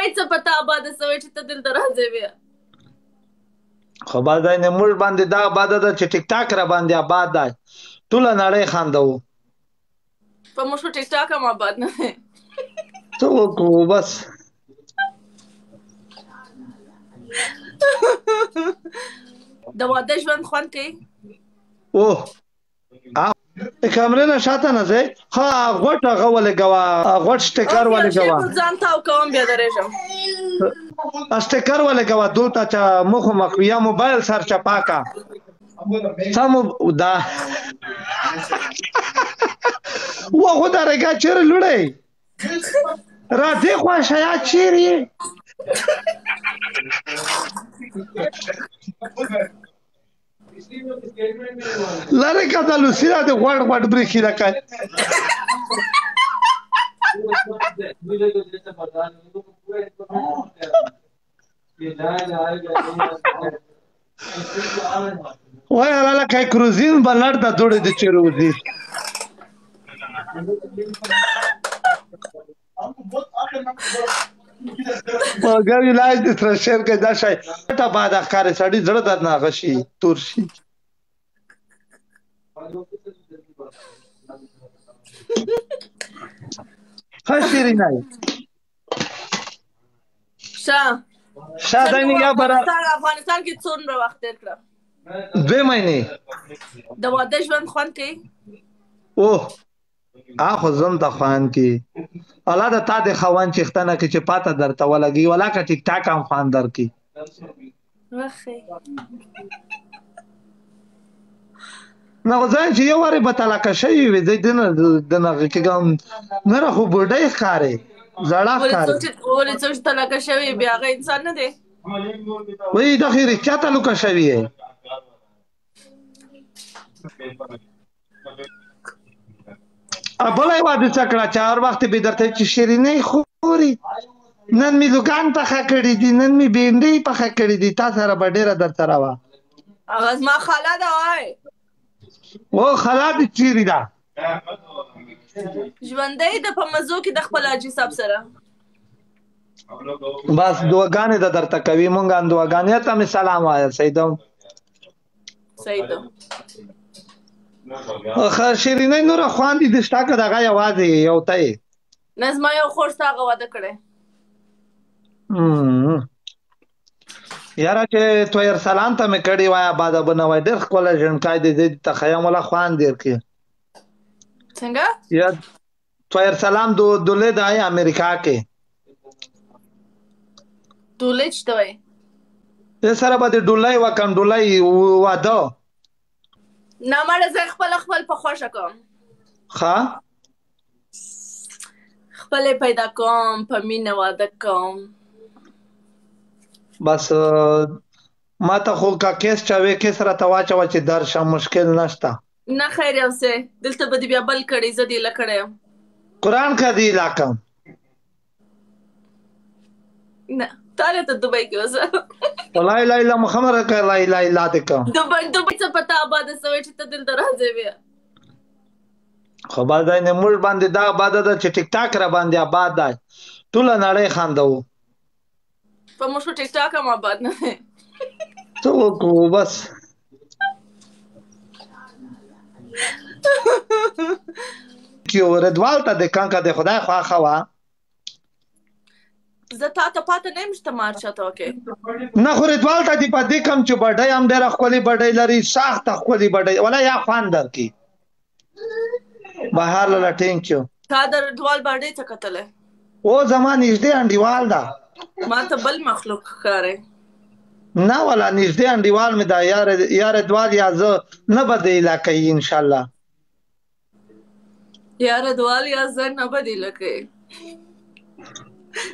دوبۍ څه پته آباده سوی چې ته دلته راځې بیا خو باز دی نه موږ باندې دا آباده ده چې ټیک ټاک را باندې آباد دی ټوله نړۍ خاندو په موږ خو ټیک ټاک هم آباد نه دی څه وکړو بس د واده ژوند خوند کوي اوه کمرې نه شاته نه ځئ ښه غوټ هغه ولګوه غوټ سټیکر ولګوه ځان تاو کوم بیا درېږم سټیکر ولګوه دلته چې مخ یا موبایل سر چپا کا سم دا وغه درګه چیرې لړې راځي خو شیا چیرې لاره کده لوسیرا د غوړ غوړ بریخي راکای وای لاله کای کروزین بلړ د دوړې د چروزي مگر علاج د ترشر کې دا شي ټا بعد ښکار سړی زړه درد نه غشي تور شي خشيري نه شاده نه یا بر افغانستان کې څومره وخت تیر کړم 2 مهینې د واده ژوند خوند کوي اوه اخو زم ته خوان کی الله د تا د خوان چختنه کې چې پاته درته ولګي ولا کا ټیک ټاک هم خوان در کی واخې نو ځان چې یو واره به طلاق شي وي دنه کې ګم نه راخو بډای ښکارې زړه ښکارې ولې څه طلاق شوی بیا هغه انسان نه دی وای د خیر چا تعلق شوی ہے ابلای واده څکړه 4 وخت به درته چې شیرینې خوري نن می لوګان په خکړې دي نن می بیندې په خکړې دي تاسو سره ډیره درته راوا اواز ما خاله دا وای او خاله دې چیرې ده ژوندې د په مزو کې د خپل اجي صاحب سره بس دوغانې د درته کوي مونږ ان دوغانې ته می سلام وایا سیدم شیرینې نور خوان دي د شتاکه دغه आवाज یو ته نظم یو خور ساغه واده کړي یاره چې تویر سلام ته مې کړي وای آباد بنوي ډېر خپل ژوندکای دي ته خیام ولا خوان دیر کې څنګه یا تویر سلام دولې د امریکا کې دولې چته وای سره به دولای وکم دولای واده نه مړ زه خپل په خوښه کوم ښا خپل پیدا کوم په مینه واده کوم بس ما ته خو کا کیس چاوي کیس را تواچو چې درشه مشکل نشتا نه خیر اوسه دلته به بیا بل کړي زدي لکړم قران کا دی لاکم نه تاره ته دوبۍ کې اوسه لا اله الا محمد رسول لا اله الا تکم دوبۍ څه پته آباده سوی چې ته دلته راځې بیا خو باز دی نه موږ باندې دا آباده ده چې ټیک ټاک را باندې آباد دی ټوله نړۍ خاندو په موږ ټیک ټاک هم آباد نه دی څه وکړو بس کیو ردوال ته د کانکا د خدای خواخه وا زه تا ته پاته نه مشته مارچاته وکي نه خو ردوال ته دی پدې کم چې بډای هم ډېر خپلې بډای لري سخت خپلې بډای ولا یا خوان در کی بهر لا ټینکیو تا در ردوال باندې څه کتله او زمان نږدې انډیوال دا ما ته بل مخلوق ښکارې نه ولا نږدې انډیوال مې دا یار ردوال یا زه نه بدې علاقې ان شاء الله یار ردوال یا زه نه بدې علاقې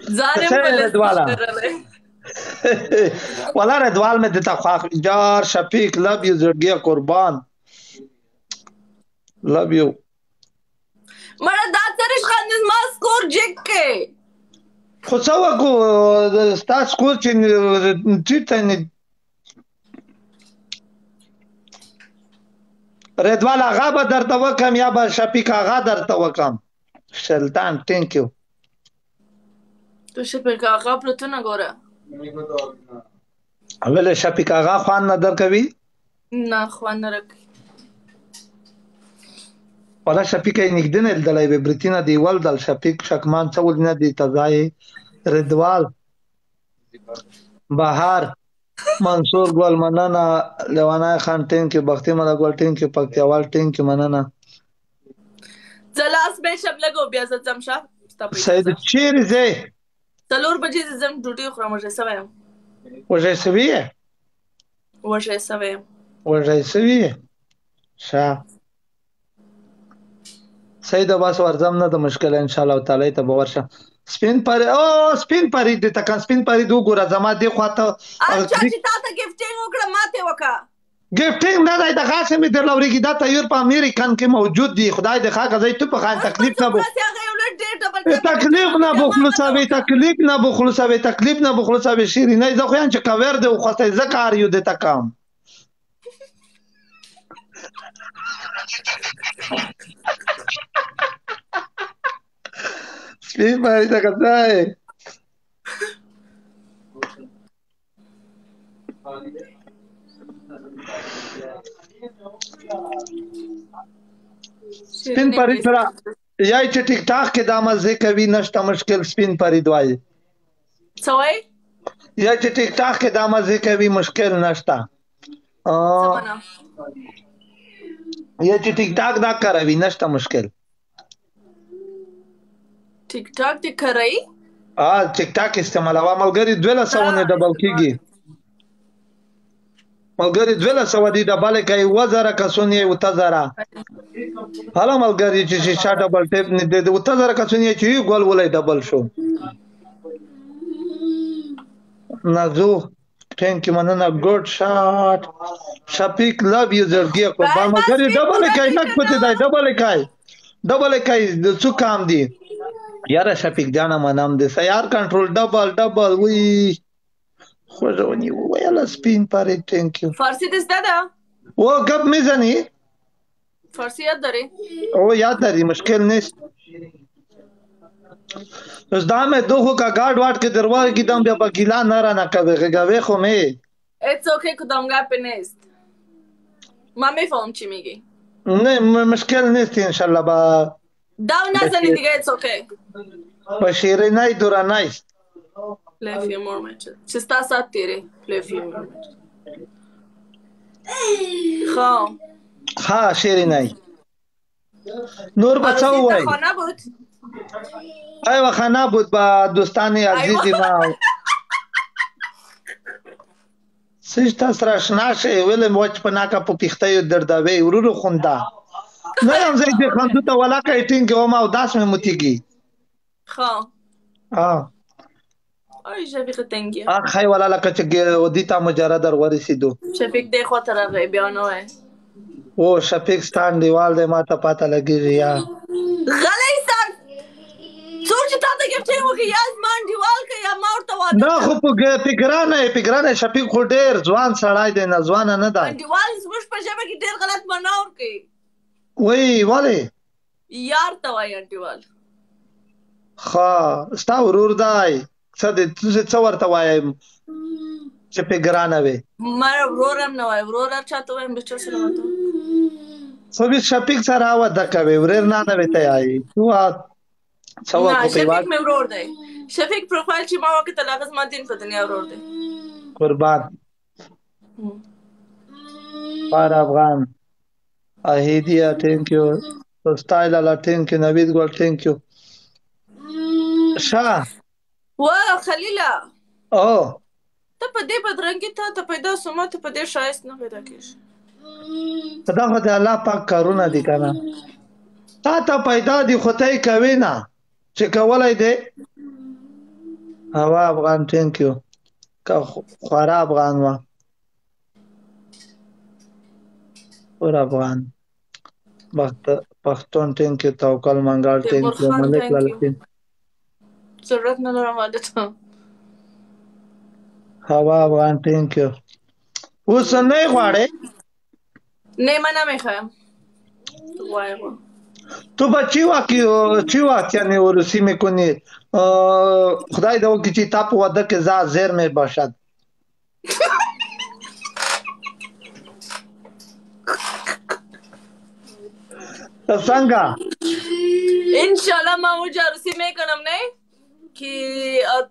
زارم ردواله ولا ردوال میں دیتا خواہ جار شفیق لب یو زرگی قربان لب یو مړه دا ترش خاندز ما سکور جګ کې خو څه وکړو ستا سکور چې ټیټه ردوال آغا به درته وکم یا به شفیق آغا درته وکم شلطان تhank you تو شفیق آقا پلتونه ګوره. ولې شفیق آغا خوان نه درکوي؟ نه خوند نه راکوي. ولا شفیق یې نږدې نه لیدلی وې برېتونه دې ولدل شفیق شکمان څه ولې نه دي تزای ردوال بهار منصور ګل مننه لیوانای خان ټینک بختي مله ګل ټینک پکتیاوال ټینک مننه زه لاس به شم لږ او بیا زه ځم شه ستا په سید اجازه. چیرې ځې 4 بجې زه ځم ډوډۍ خورم وږی سوی یم. وږی سوي یې وږی سوی یم. وږی سوي یې ښه سید بس ورځم نه د مشکله انشاءالله تعالی ته به ورشم سپین پری او سپین پری دې تکان سپین پری دې وګوره زما دې خواته اچھا چې تا ته ګفټینګ وکړه ماته وکړه. ګفټینګ نه دی د غاسه مې در لوريږي دا تیار په امریکان کې موجود دی خدای دې خاګه زې ته په خان تکلیف نه بو تکلیف نه بخلصوي تکلیف نه بخلصوي تکلیف نه بخلصوي شيري نه زه خو ان چې کاور دې خوسته زکار یو دې تکام سپین پری ته کځای سپین پری سره یا چې ټیک ټاک کې دا مزه کوي نشته مشکل سپین پری دوای څه وایي یا چې ټیک ټاک کې دا مزه کوي مشکل نشته یا چې ټیک ټاک دا کوي نشته مشکل ټیک ټاک دې کوي ټیک ټاک استعمالوا ملګری 200 نه ډبل کیږي ملګری 200 دی ډبل کوي وزره کسونی وتزره هله ملګری چې شیشه ډبل ټیپ نه دی وتزره کسونی چې ګول ولې ډبل شو نازو ثانک یو مننه ګډ شاټ شفیق لو یو زړګي قربان ملګری ډبل کوي نه پته دی ډبل کوي څه کام دی یاره شفیق جانا منام دې سیار کنټرول ډبل وی خوځونی ویاله سپین پاره ثانک یو فارسی دې زده ده و غب میزنی فارسی یاد داری او یاد داری مشکل نیست زدا مې دوه کا گارد واټ کې دروازه کې دم بیا بګیلا نه را نه کوي غوي خو مې It's okay کدامگاه نیست من میفهم چی میگی نه مشکل نیست انشالله با داو نزنی دیگه it's okay با شیرینای دورانای play a few more matches چه ستا ساعت تیره play a few more matches ها شیرینای نور بچاو وای آرزوی خانه بود ایوه خانه بود با دوستانی عزیزی ما سشتا سراشنا شي ولې موچ په ناکا په پیخته یو درداوي ورورو خوندا نه یم زه دې خندو ته ولا کوي ټینګ او ما داس مې متيږي آی شفیق تنگی خای ولا لکه چې ودیتا مجرد در ورسېدو شفیق دی خو تر غي بیا نه وای او شفیق ستان دیوال دې ما ته پاته لګیږي یا غلې ستان څوک چې تاسو کې ټیم وکي یا مان دیوال کې یا ما ورته واده نه خو په پیګرانه شفیق خو ډېر ځوان سړی دی نه ځوان نه ده دیوال زموږ په ژبه کې ډېر غلط بناور کوي وای والے یار ته وای دیوال ها ستا ورور دی څه دې څه ورته وای چې پیګرانه وي ما ورورم نه وای ورور چاته وایم بچو سره وته سو به شفیق سره واده کوي ورور نه وي ته آی تو څو کو شفیق مې ورور دی شفیق پروفایل چې ما وکړه لاغز ما دین په دنیا ورور دی قربان پار افغان اهیدیا ثانک یو سټایل الا ثانک یو نوید ګل ثانک یو شاه وا خلیلا او ته په دې بدرنګي ته پیدا سومه ته په دې شایست نه پیدا کیږي دا خو د الله پاک کارونه دي کنه تا پیدا دي خدای کوي نه چې کولای دی هوا افغان ثانک یو کا خورا افغان وا اور افغان پښتون ثانک یو توکل منګال ثانک یو ملک لالتین ضرورت نه لرم واده ته هوا افغان ثانک یو اوس نه غواړې نه منه میخوام وای تو به چی واقعا ورسی میکنی خدای دو که چی تا په واده که زا زیر می باشد څنګه انشالله ما اونجا عروسی میکنم نه که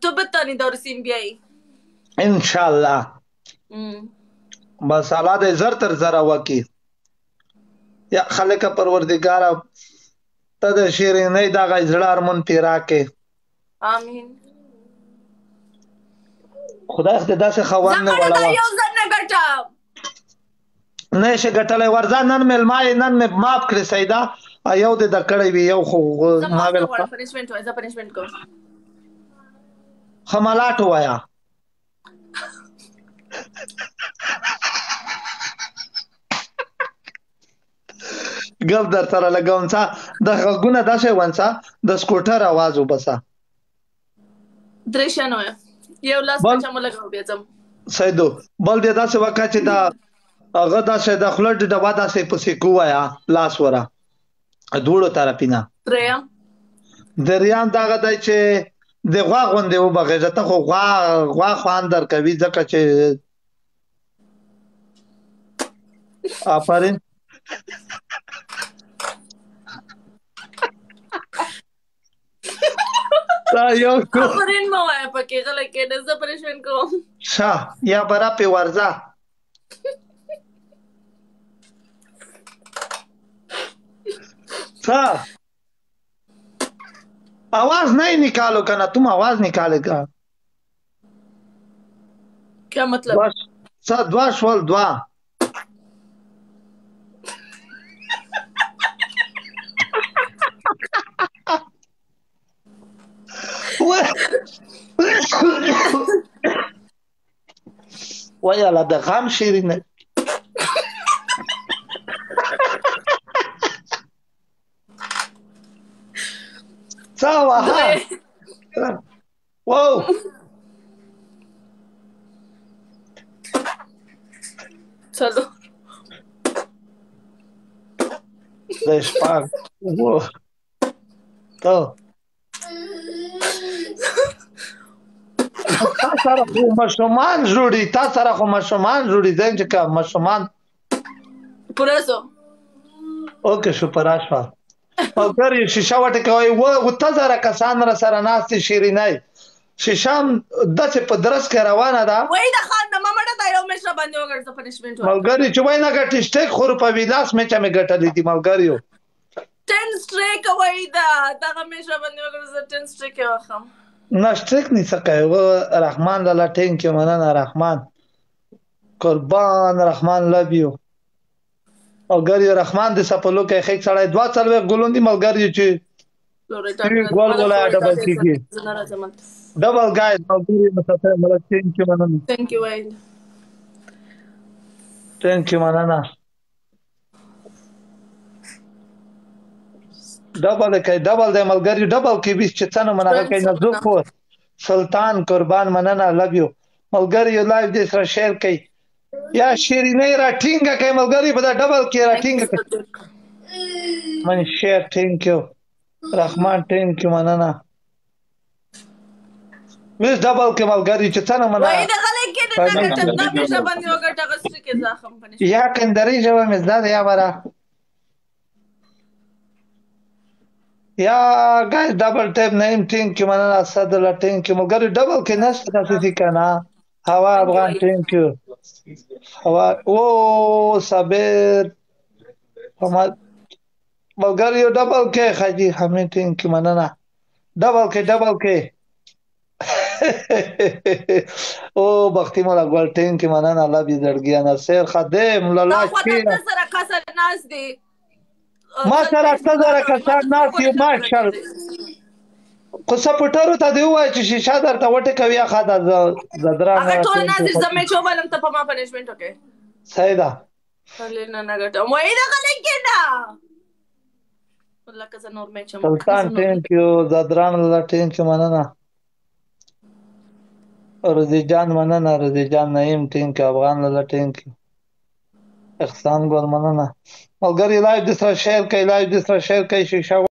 تو بتانی دا عروسیم بیایی انشالله بس الله دې زر تر زره وکي یا خلک پروردگار ته د شیرینۍ دغه زړه ارمون پیرا کې آمین خدای دې داسې خوان نه زمانه دا وړه یو ځل نه ګټم نه شي ګټلی ورځه نن مېلمه یې نن مې معاف کړې سیده یو دې د کړی وي یو خو زه ما معاف نه ویل غواړم پنشمنټ وایه زه پنشمنټ کوم ښه ملاټ ووایه ګپ در سره لګوم څه د غږونه داسې ونڅه د سکوټر اواز وبسه درې شیان وایه یو لاس بل پچه مو لګوم بیا ځم سیدو بل دې داسې وکړه چې دا هغه داسې د خوله ډډه داسې پسې کووایه لاس وره دواړو طرفې نه دریم دریم دغه دی چې د غوا غوندې وبغېږه ته خو غوا خوند درکوي ځکه چې آفرین دا یو آفرین مه وایه پکې غلی کېنه زه پنشمنټ کوم ښه یا برا پې ورځه हाँ आवाज नहीं निकालो करना तुम आवाज निकालेगा क्या मतलब सा द्वा शवल द्वा ويا لا دغام شيرين سوا ها واو चलो دشپاگ وو تو تا سره خو مشومان جوړي تا سره خو مشومان جوړي ځکه چې مشومان por eso اوکې شو پراشوا او ګری شیشه وټه کوي و ته زره کسان را سره ناست شیرینای شیشام داسې په درس کې روانه ده وای دا خان د ماما دا یو مشره باندې وګرځه پنشمنت وای ملګری چې وای نه ګټي سټیک خور په ویلاس مې چې مې ګټلې دي ملګریو 10 سټریک وای دا دغه مشره باندې وګرځه 10 سټریک واخم نه سټیک نه سکه و رحمان لاله ټینک مننه رحمان قربان رحمان لوف یو او ګری رحمان د سپلو کې خېک سړی دوا څلوي ګولوندي ملګری چې ګول ولا ډبل کیږي ډبل ګایز ملګری مسافر ملک ټینک مننه ثانک یو وای ټینک مننه ډبل کې ډبل د ملګری ډبل کې بیس چې څنګه منغه کې نه زوفو سلطان قربان مننه لوف یو ملګری یو لایو دې سره شیر کوي یا شیرینه را ټینګه کوي ملګری په دا ډبل کې را ټینګه کوي من شیر ټینک یو رحمان ټینک یو مننه ویس ډبل کې ملګری چې څنګه مننه وای دا غلې کې نه ګټه نه مشره باندې وګټه غسر کې زخم پنشمنت یا کندري جو مزداد یا برا یا guys double tap name thank you manana sadala thank you ملګری ډبل کې نشته تاسو دي کنه هوا افغان thank you هوا او صابر محمد ملګری ډبل کې خاجي حمید thank you manana ډبل کې او بختي مولا ګل thank you manana الله دې درګیا نصر خادم لالا کې سره کسر ناس دي ما سره اکثر کسان ناس یو ماشال خو سپورټرو ته دی وای چې شیشه درته وټه کوي خاطر زدرا هغه ټول نازل زمې چوبلم ته په ما پنشمنت وکي سیدا خلینه نه ګټه وای دا غلې کې نه والله که نور مې چم سلطان ټینک یو زدران لا ټینک مننه رضی جان مننه رضی جان نعیم ټینک افغان لا ټینک احسان ګل مننه ملګري لایو د سره شیر کوي شیشه